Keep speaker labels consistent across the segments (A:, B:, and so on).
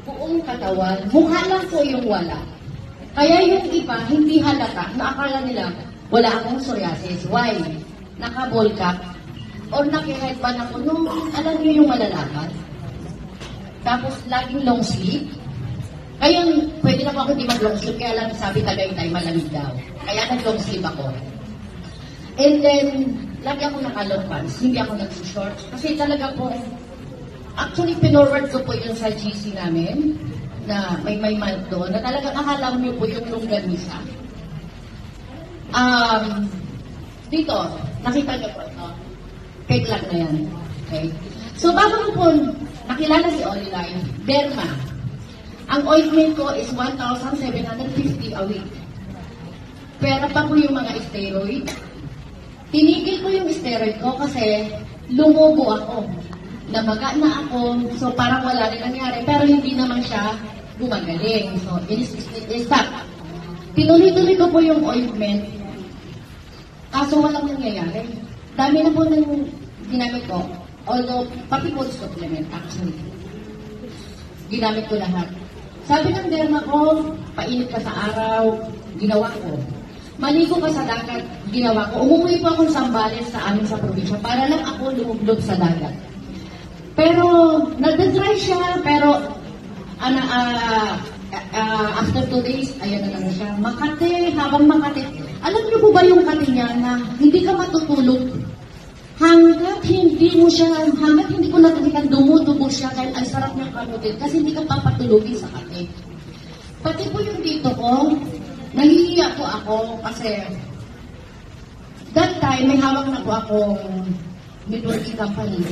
A: buong katawan, mukha lang po yung wala. Kaya yung iba, hindi halata, na akala nila, wala akong psoriasis. Why? Naka-ball cap, or naki-headband ako nung, alam niyo yung malalakad. Tapos, laging long sleeve. Kaya, pwede na po ako di mag-long sleeve, kaya lang sabi Tagaytay, malamig daw. Kaya nag-long sleeve ako. And then, lagi ako naka-long pants, hindi ako nag-short. Kasi talaga po, actually, pinorward ko po yun sa GC namin, na may month doon, na talagang akala niyo po yung longganisa. Dito, nakita niyo po ito. Fake lang na yan. Okay? So, bago ko po nakilala si Oliline, Derma. Ang ointment ko is 1,750 a week. Pero pa po yung mga steroid. Tinigil ko yung steroid ko kasi lumubo ako. Namaga na ako, so parang wala rin nangyari. Pero hindi naman siya gumagaling. So, stop. Tinuloy-tuloy ko po yung ointment. Kaso walang nangyayari. Dami na po ng ginamit ko. Although, pati food supplement, actually. Ginamit ko lahat. Sabi ng derma ko, painit ka sa araw, ginawa ko. Maligo ka sa dagat, ginawa ko. Umuwi po akong Sambales sa amin sa probinsya para lang ako lumublob sa dagat. Pero, nagda-dry siya, pero after 2 days, ayan na lang siya. Makate, habang makate. Alam niyo po ba yung kate niya na hindi ka matutulog? Hanggat hindi ko nakikita dumudugo siya dahil ang sarap niyang kanutin kasi hindi ka papatulogin sa kate. Pati po yung dito ko, nahihiya po ako kasi that time may hawak na po akong networking company.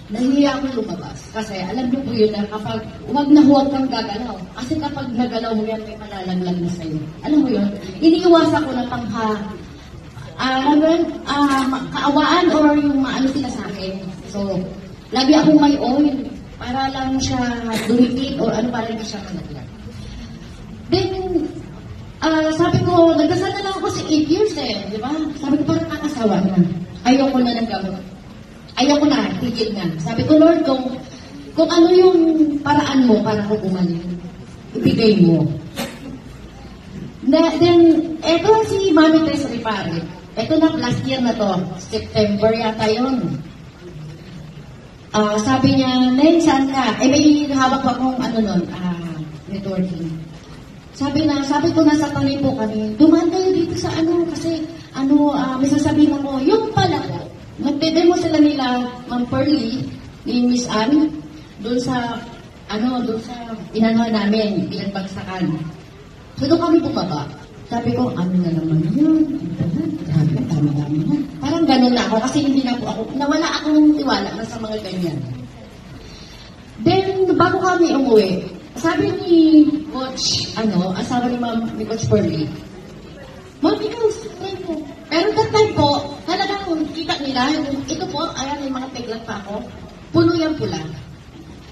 A: Nahihiya akong lumabas kasi alam niyo po yun na kapag huwag kang gagalaw. Kasi kapag nagalaw mo yan, may malalaglag na sa'yo. Alam mo yun? Iniiwasan ko na kaawaan or yung maano sila sa akin. So, lagi akong may oil para lang siya dumikit or ano para hindi siya malaglag. Then, sabi ko, nagdasal na lang ako kasi 8 years di ba? Sabi ko, parang kakasawa na. Ayoko na ng gamot. Ayoko na, tigil na. Sabi ko, Lord, kung ano yung paraan mo para ko bumalik, ibigay mo. Then, eto si Mami Tess Ripari. Ito na, last year na to. September yata yun. Sabi niya, Neng, saan ka? May hawak pa akong networking. Sabi ko, nasa Talipo kami. Dumaan kayo dito sa kasi may sasabihin ako, yung pala ko, nagde-demo sila nila, Ma'am Pearly, ni Miss Ann, doon sa inanuhan namin, pinagbagsakan. So, doon kami bumaba. Sabi ko, ano na naman yun? Tama-tama na. Parang ganun na ako kasi hindi na po ako, nawala akong tiwala na sa mga ganyan. Then, bago kami umuwi, sabi ni Coach, asawa ni Coach Pearly, Ma'am, ikaw, try ko. Pero that time po, talagang kita nila, ito po, ayan, yung mga peglang pa ako, puno yung pula.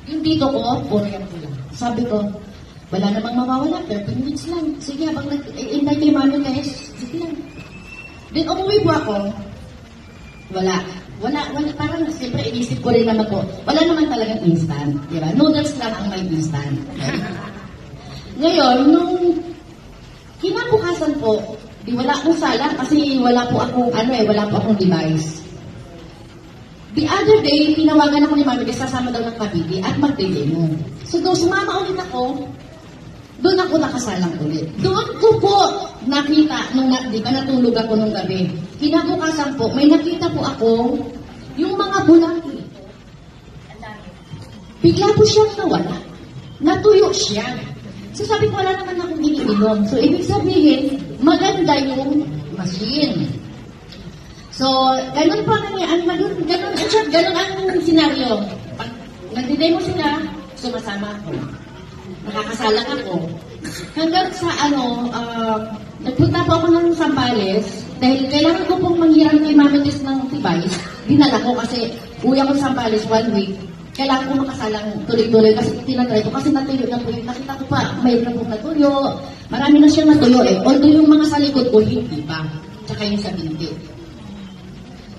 A: Yung dito ko, puno yung pula. Sabi ko, wala namang mawawala, 30 minutes lang. Sige, habang nag-intay kay Mami Tess, sige lang. Then umuwi po ako, wala. Parang siyempre inisip ko rin naman po, wala naman talagang instant, di ba? Noodles lang ang may instant. Ngayon, nung kinabukasan po, wala akong sala kasi wala po akong device. The other day, tinawagan ako ni Mami Tess, sasama daw ng Cavite at mag-demo. So, doon sumama ulit ako, doon ako nakasalang ulit. Doon ko po nakita, di ba natulog ako nung gabi. Kinabukasan po, may nakita po ako, yung mga bulaki. Bigla po siyang nawala. Natuyo siya. So sabi ko, wala naman akong iniinom. So ibig sabihin, maganda yung machine. So, ganun po ganun ang senaryo. Pag nagdi-demo sila, sumasama ako. Nakakasalang ako. Hanggang sa nagpunta po ako ng Sambales, dahil kailangan ko pong manghiram kay Mami Tess ng device, dinala ko kasi uwi ako sa Sambales 1 week. Kailangan ko makasalang tuloy-tuloy kasi tinatry ko kasi natuyo na po yun. Nakita ko pa, may na pong natuyo. Marami na siyang natuyo Although yung mga sa likod ko, hindi pa. Tsaka yung sa binti.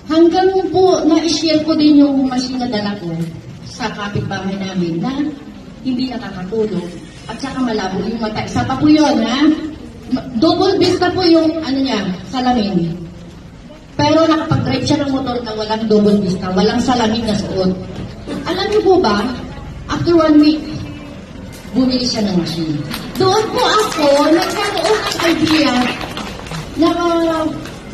A: Hanggang po, na-share ko din yung machine na dala ko sa kapitbahay namin na hindi nakakatulog, at saka malabo yung mata. Isa pa po yun, ha? Double vista po yung, ano niya, salamin. Pero nakapag-drive siya ng motor na walang double vista, walang salamin na suot. Alam niyo po ba, after 1 week, bumili siya ng machine. Doon po ako, nagkaroon ng idea na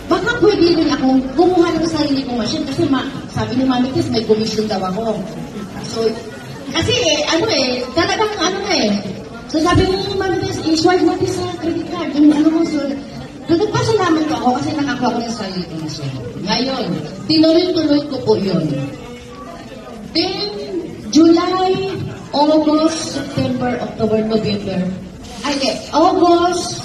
A: baka pwede rin akong kumuha ng sarili kong machine kasi sabi ni Mami Kiss, may commission daw ako. So, kasi talagang So sabi ni Mami Kiss, i-swipe natin sa credit card. Yung mo, so, nagpasalamat ko ako kasi nakakuha ko ng sarili kong machine. Ngayon, tinuloy-tuloy ko po yun. Then, July, August, September, October, November. August,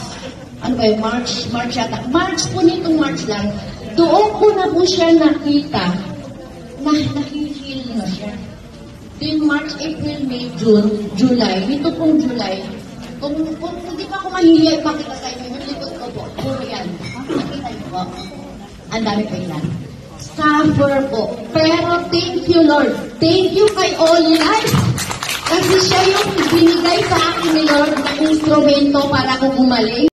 A: ano ba yun, March yata. March po nitong March lang, doon ko na po siya nakita na nakihil na siya. Then March, April, May, June, July, nito pong July, kung hindi pa ako mahihiyay, pakita sa inyo, yung likod ko po, puro yan. Nakita niyo po, ang dami pa yan. Suffer po. Pero thank you, Lord. Thank you kay All Life. Kasi siya yung binigay sa akin ni Lord na instrumento para ko gumaling.